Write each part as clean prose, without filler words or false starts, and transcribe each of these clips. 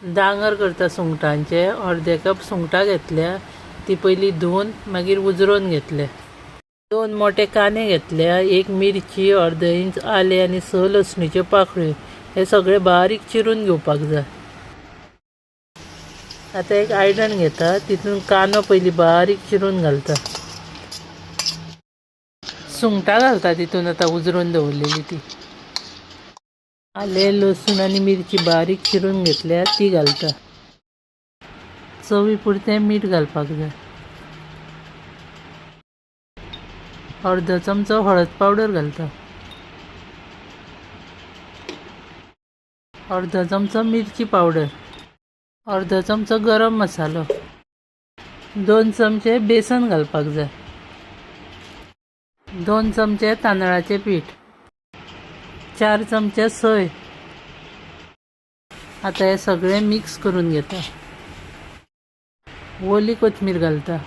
डांगर करता सुंगटांचे अर्दे कप सुंगटां घेतल्या ती पयली धुवन मागीर उजरोवन घेतल्या। 2 मोठे कांदे घेतल्या, 1 मिरची, अर्द इंच आले आनी 6 लसणीच्यो पाकळ्यो हे सगळे बारीक चिरून घेवपाक जाय। आता एक आयदन घेता, तितून कांदो पयली बारीक चिरून घालता, सुंगटां घालता तितून आता उजरोवन दवरलेली ती, आले लसूण आनी मिरची बारीक चिरून घेतल्या ती घालता, चवी पुरतें मीठ घालपाक जाय, अर्दो चमचो हळद पावडर घालता, अर्दो चमचो मिरची पावडर, अर्दो चमचो गरम मसालो, 2 चमचे बेसन घालपाक जाय, 2 चमचे तांदळाचें पीठ, 4 चमचे सोय। आता हे सगळे मिक्स करून घेता, ओली कोथमीर घालता,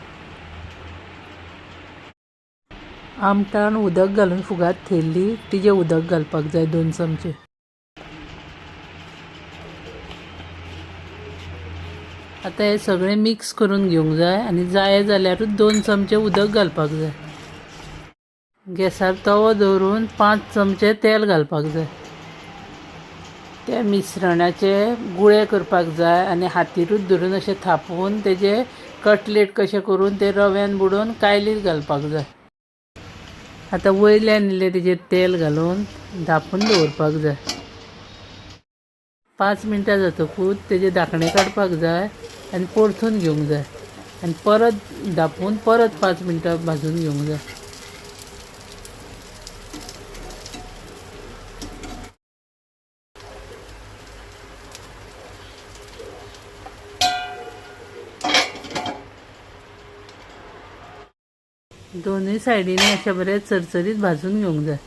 आमटाण उदक घालून फुगात थेयल्ली तिजे उदक घालपाक जाय 2 चमचे। आता हे सगळे मिक्स करून घेवंक जाय आनी जाय जाल्यारूच 2 चमचे उदक घालपाक जाय। गॅसार तवो दवरून 5 चमचे तेल घालपाक जाय, त्या मिश्रणाचे गुळे करपाक जाय आनी हातीरूच धरून अशें थापून तेजे कटलेट कशे करून ते रव्यान बुडोवन कायलीत घालपाक जाय। आता वयल्यान इल्लें तेजेर तेल घालून धापून दवरपाक जाय, 5 मिनटां जातकूच तेजे धाकणे काडपाक जाय आनी परतून घेवंक जाय आनी परत धापून परत 5 मिनटां भाजून घेवंक जाय। दोनूय सायडींनी अशे बरे चरचरीत भाजून घेवंक जाय।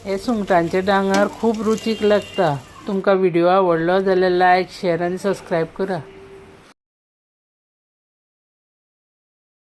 हे सुंगटांचे डांगर खूब रुचीक लागता। तुमकां व्हिडिओ आवडलो जाल्यार लायक, शेअर आनी सबस्क्रायब करा।